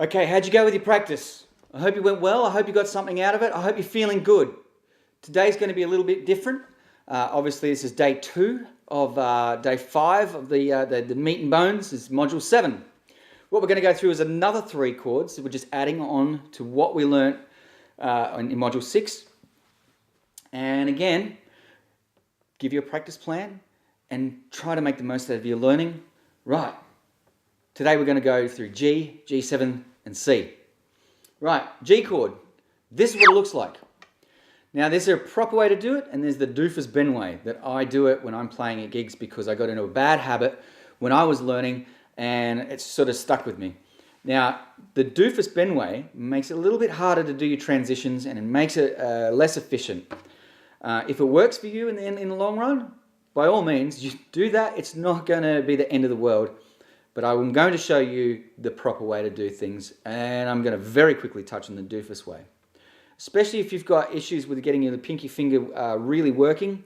Okay, how'd you go with your practice? I hope you went well. I hope you got something out of it. I hope you're feeling good. Today's going to be a little bit different. Obviously, this is day 2 of day 5 of the meat and bones. This is module 7. What we're going to go through is another 3 chords. We're just adding on to what we learnt in module 6. And again, give you a practice plan and try to make the most out of your learning. Right. Today we're going to go through G, G7 and C. Right, G chord. This is what it looks like. Now there's a proper way to do it and there's the doofus bend way that I do it when I'm playing at gigs because I got into a bad habit when I was learning and it's sort of stuck with me. Now the doofus bend way makes it a little bit harder to do your transitions and it makes it less efficient. If it works for you in the long run, by all means, you do that. It's not going to be the end of the world. But I'm going to show you the proper way to do things, and I'm going to very quickly touch on the doofus way. Especially if you've got issues with getting the pinky finger really working,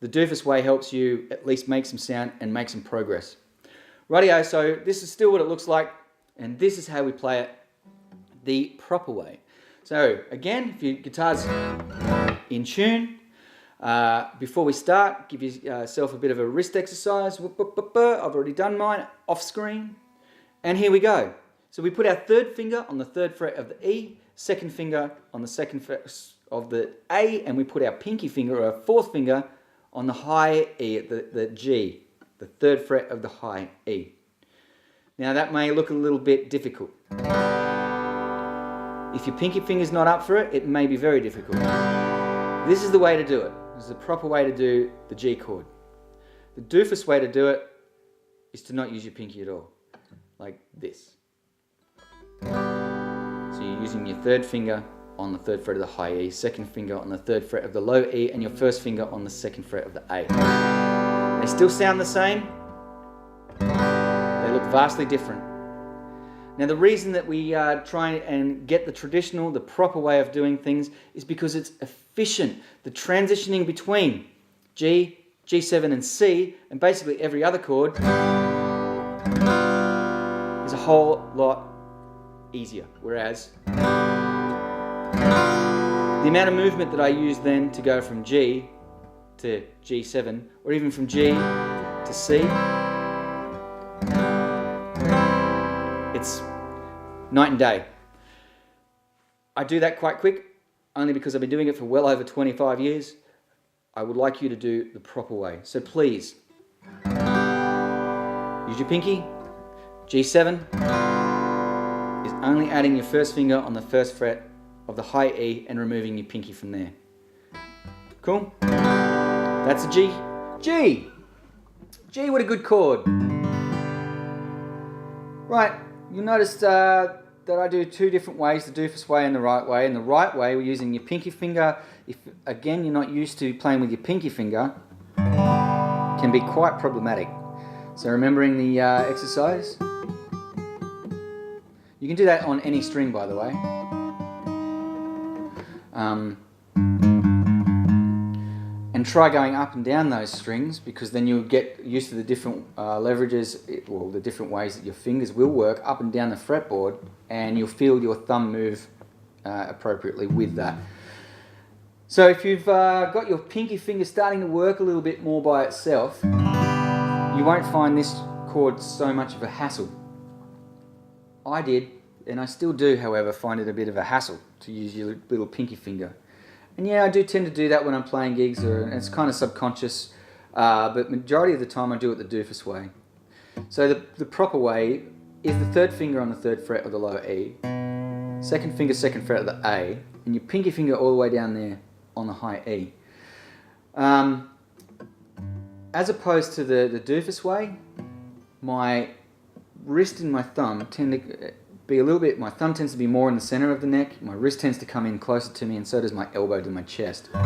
the doofus way helps you at least make some sound and make some progress. Rightio, so this is still what it looks like, and this is how we play it the proper way. So again, if your guitar's in tune, before we start, give yourself a bit of a wrist exercise. I've already done mine off screen. And here we go. So we put our third finger on the 3rd fret of the E, second finger on the 2nd fret of the A, and we put our pinky finger or our 4th finger on the high E, the G, the 3rd fret of the high E. Now that may look a little bit difficult. If your pinky finger's not up for it, it may be very difficult. This is the way to do it. This is the proper way to do the G chord. The doofus way to do it is to not use your pinky at all, like this. So you're using your 3rd finger on the 3rd fret of the high E, 2nd finger on the 3rd fret of the low E, and your 1st finger on the 2nd fret of the A. They still sound the same. They look vastly different. Now the reason that we try and get the proper way of doing things is because it's efficient. The transitioning between G, G7 and C, and basically every other chord is a whole lot easier. Whereas the amount of movement that I use then to go from G to G7, or even from G to C, it's night and day. I do that quite quick, only because I've been doing it for well over 25 years. I would like you to do the proper way. So please, use your pinky. G7 is only adding your 1st finger on the 1st fret of the high E and removing your pinky from there. Cool? That's a G. G! G, what a good chord. Right. You'll notice that I do 2 different ways, the doofus way and the right way. And the right way, we're using your pinky finger. If, again, you're not used to playing with your pinky finger, can be quite problematic. So remembering the exercise. You can do that on any string, by the way. And try going up and down those strings, because then you'll get used to the different leverages, well, the different ways that your fingers will work up and down the fretboard, and you'll feel your thumb move appropriately with that. So if you've got your pinky finger starting to work a little bit more by itself, you won't find this chord so much of a hassle. I did, and I still do, however, find it a bit of a hassle to use your little pinky finger. And yeah, I do tend to do that when I'm playing gigs, and it's kind of subconscious, but majority of the time I do it the doofus way. So the proper way is the 3rd finger on the 3rd fret of the low E, 2nd finger, 2nd fret of the A, and your pinky finger all the way down there on the high E. As opposed to the doofus way, my wrist and my thumb tend to be a little bit, my thumb tends to be more in the center of the neck, my wrist tends to come in closer to me, and so does my elbow to my chest. But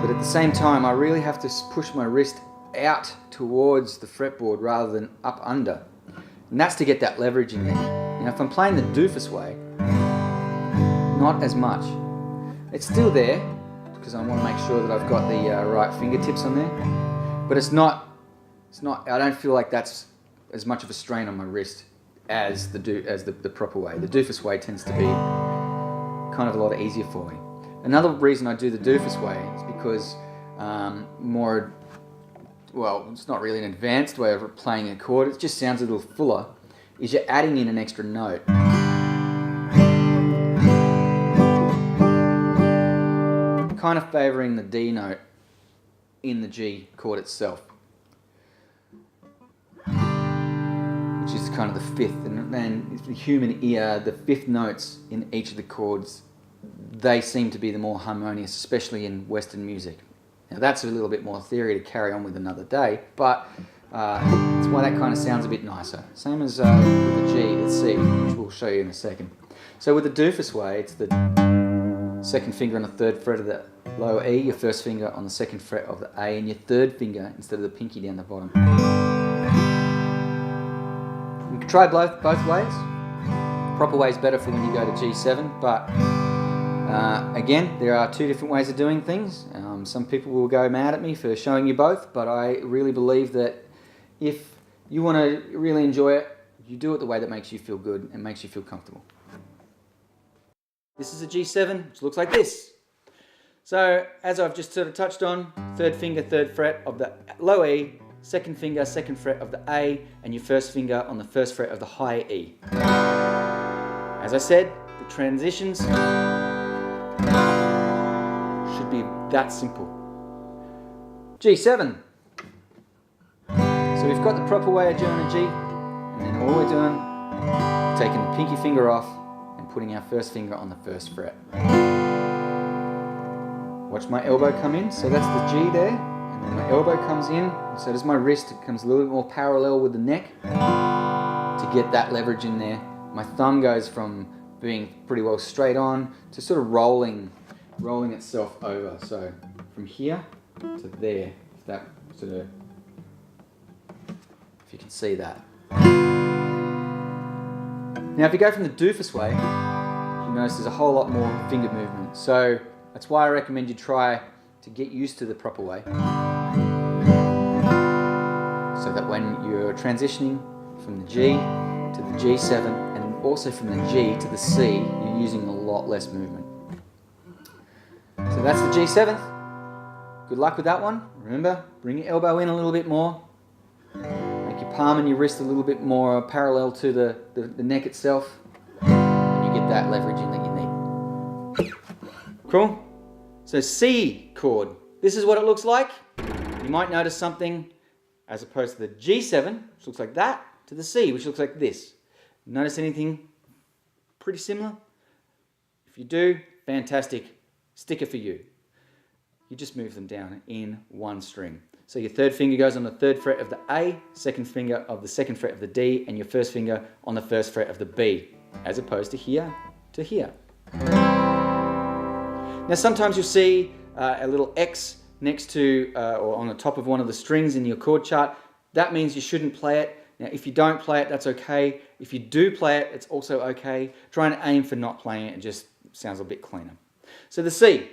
at the same time, I really have to push my wrist out towards the fretboard rather than up under. And that's to get that leverage in there. Now if I'm playing the doofus way, not as much. It's still there, because I want to make sure that I've got the right fingertips on there. But it's not, I don't feel like that's as much of a strain on my wrist. as the proper way. The doofus way tends to be kind of a lot easier for me. Another reason I do the doofus way is because well, it's not really an advanced way of playing a chord, it just sounds a little fuller, is you're adding in an extra note. Kind of favouring the D note in the G chord itself, which is kind of the fifth, and the human ear, the fifth notes in each of the chords, they seem to be the more harmonious, especially in Western music. Now that's a little bit more theory to carry on with another day, but that's why that kind of sounds a bit nicer. Same as with the G, the C, which we'll show you in a second. So with the doofus way, it's the second finger on the third fret of the lower E, your first finger on the second fret of the A, and your third finger instead of the pinky down the bottom. You can try both ways. Proper way is better for when you go to G7, but again, there are two different ways of doing things. Some people will go mad at me for showing you both, but I really believe that if you want to really enjoy it, you do it the way that makes you feel good and makes you feel comfortable. This is a G7, which looks like this. So, as I've just sort of touched on, third finger, third fret of the low E, second finger, second fret of the A, and your first finger on the first fret of the high E. As I said, the transitions should be that simple. G7. So we've got the proper way of doing a G, and then all we're doing, taking the pinky finger off and putting our first finger on the first fret. Watch my elbow come in, so that's the G there, and then my elbow comes in, so does my wrist. It comes a little bit more parallel with the neck to get that leverage in there. My thumb goes from being pretty well straight on to sort of rolling itself over. So from here to there, if that sort of, if you can see that. Now if you go from the doofus way, you notice there's a whole lot more finger movement. So that's why I recommend you try to get used to the proper way, so that when you're transitioning from the G to the G7 and also from the G to the C, you're using a lot less movement. So that's the G7th. Good luck with that one. Remember, bring your elbow in a little bit more. Make your palm and your wrist a little bit more parallel to the neck itself. And you get that leverage in that you need. Cool? So C chord. This is what it looks like. You might notice something as opposed to the G7, which looks like that, to the C, which looks like this. Notice anything pretty similar? If you do, fantastic. Sticker for you. You just move them down in one string. So your third finger goes on the third fret of the A, second finger of the second fret of the D, and your first finger on the first fret of the B, as opposed to here to here. Now sometimes you'll see a little X next to or on the top of one of the strings in your chord chart. That means you shouldn't play it. Now if you don't play it, that's okay. If you do play it, it's also okay. Try and aim for not playing it. It just sounds a bit cleaner. So the C.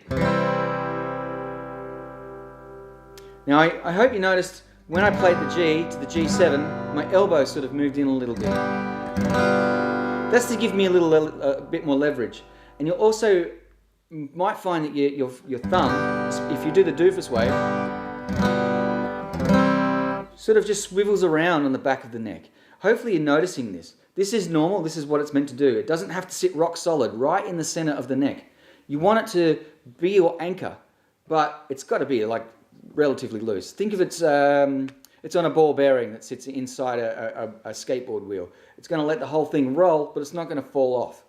Now I hope you noticed when I played the G to the G7, my elbow sort of moved in a little bit. That's to give me a bit more leverage. And you'll also might find that your thumb, if you do the doofus way, sort of just swivels around on the back of the neck. Hopefully you're noticing this. This is normal, this is what it's meant to do. It doesn't have to sit rock solid right in the center of the neck. You want it to be your anchor, but it's got to be like relatively loose. Think of it's on a ball bearing that sits inside a skateboard wheel. It's going to let the whole thing roll, but it's not going to fall off.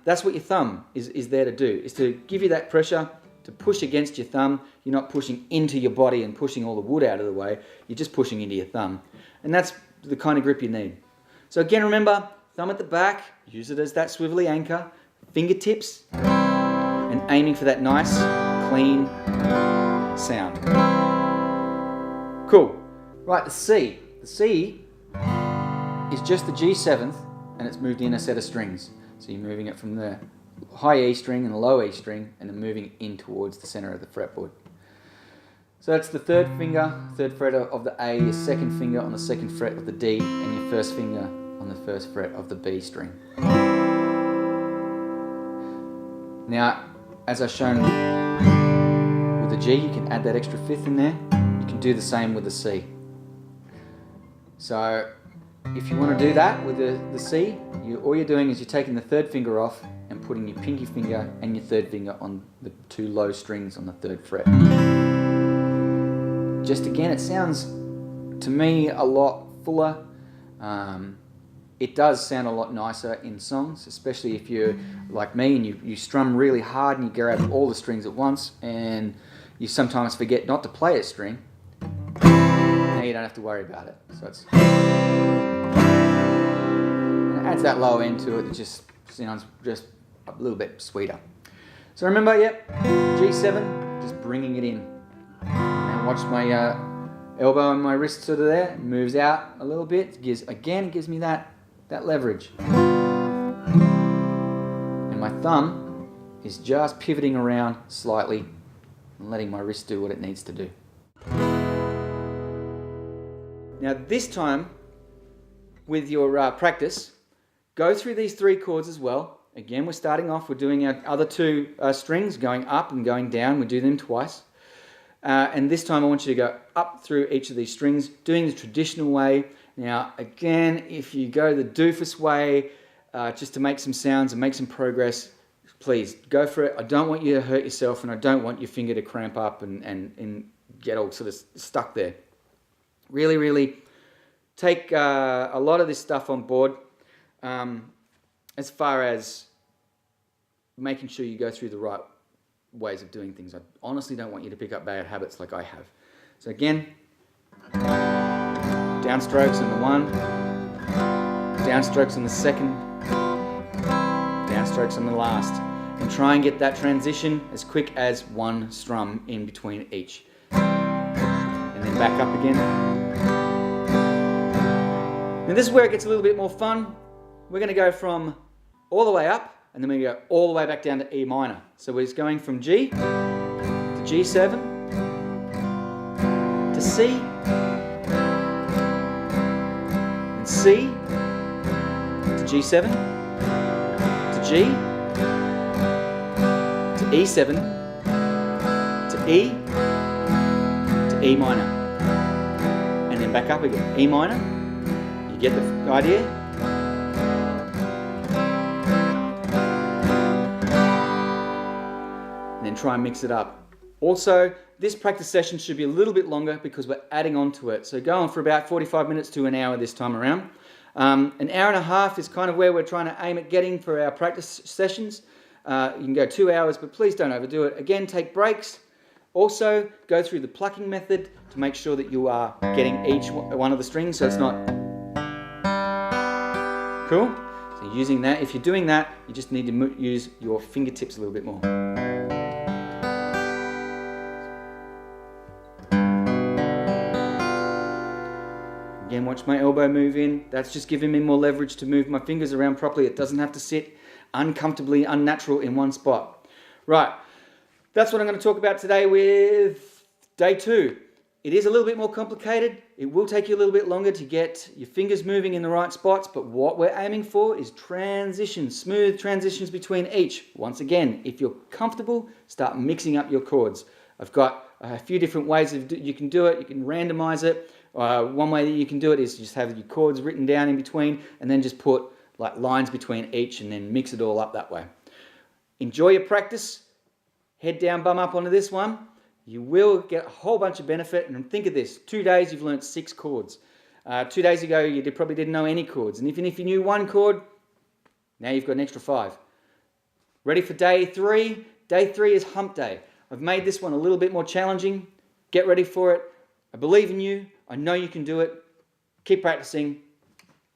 That's what your thumb is there to do, is to give you that pressure, to push against your thumb. You're not pushing into your body and pushing all the wood out of the way. You're just pushing into your thumb. And that's the kind of grip you need. So again, remember, thumb at the back, use it as that swivelly anchor, fingertips, and aiming for that nice, clean sound. Cool. Right, the C. The C is just the G7th, and it's moved in a set of strings. So you're moving it from the high E string and the low E string, and then moving it in towards the center of the fretboard. So that's the third finger, third fret of the A, your second finger on the second fret of the D, and your first finger on the first fret of the B string. Now, as I've shown with the G, you can add that extra fifth in there. You can do the same with the C. So if you want to do that with the C, all you're doing is you're taking the third finger off and putting your pinky finger and your third finger on the two low strings on the third fret. Just again, it sounds to me a lot fuller. It does sound a lot nicer in songs, especially if you're like me and you strum really hard and you grab all the strings at once and you sometimes forget not to play a string. Now you don't have to worry about it. So it adds that low end to it. It just sounds just a little bit sweeter. So remember, yep, G7, just bringing it in. And watch my elbow and my wrist sort of there, it moves out a little bit. It gives me that leverage. And my thumb is just pivoting around slightly and letting my wrist do what it needs to do. Now this time, with your practice, go through these three chords as well. Again, we're starting off, we're doing our other two strings, going up and going down. We do them twice. And this time I want you to go up through each of these strings, doing the traditional way. Now, again, if you go the doofus way, just to make some sounds and make some progress, please go for it. I don't want you to hurt yourself, and I don't want your finger to cramp up and get all sort of stuck there. Really, really take a lot of this stuff on board as far as making sure you go through the right ways of doing things. I honestly don't want you to pick up bad habits like I have. So again, downstrokes on the one, downstrokes on the second, downstrokes on the last, and try and get that transition as quick as one strum in between each. And then back up again. Now this is where it gets a little bit more fun. We're going to go from all the way up, and then we go all the way back down to E minor. So we're just going from G to G7 to C, and C to G7 to G to E7 to E to E minor, and then back up again. E minor, you get the idea? Try and mix it up. Also, this practice session should be a little bit longer because we're adding on to it. So go on for about 45 minutes to an hour this time around. An hour and a half is kind of where we're trying to aim at getting for our practice sessions. You can go 2 hours, but please don't overdo it. Again, take breaks. Also, go through the plucking method to make sure that you are getting each one of the strings so it's not cool. So using that, if you're doing that, you just need to use your fingertips a little bit more. Again, watch my elbow move in. That's just giving me more leverage to move my fingers around properly. It doesn't have to sit uncomfortably unnatural in one spot. Right, that's what I'm going to talk about today with day 2. It is a little bit more complicated. It will take you a little bit longer to get your fingers moving in the right spots, but what we're aiming for is transitions, smooth transitions between each. Once again, if you're comfortable, start mixing up your chords. I've got a few different ways you can do it. You can randomize it. One way that you can do it is just have your chords written down in between and then just put like lines between each and then mix it all up that way. Enjoy your practice. Head down, bum up onto this one. You will get a whole bunch of benefit, and think of this. 2 days you've learnt 6 chords. 2 days ago you probably didn't know any chords, and even if you knew 1 chord, now you've got an extra 5. Ready for day 3? Day 3 is hump day. I've made this one a little bit more challenging. Get ready for it. I believe in you. I know you can do it. Keep practicing.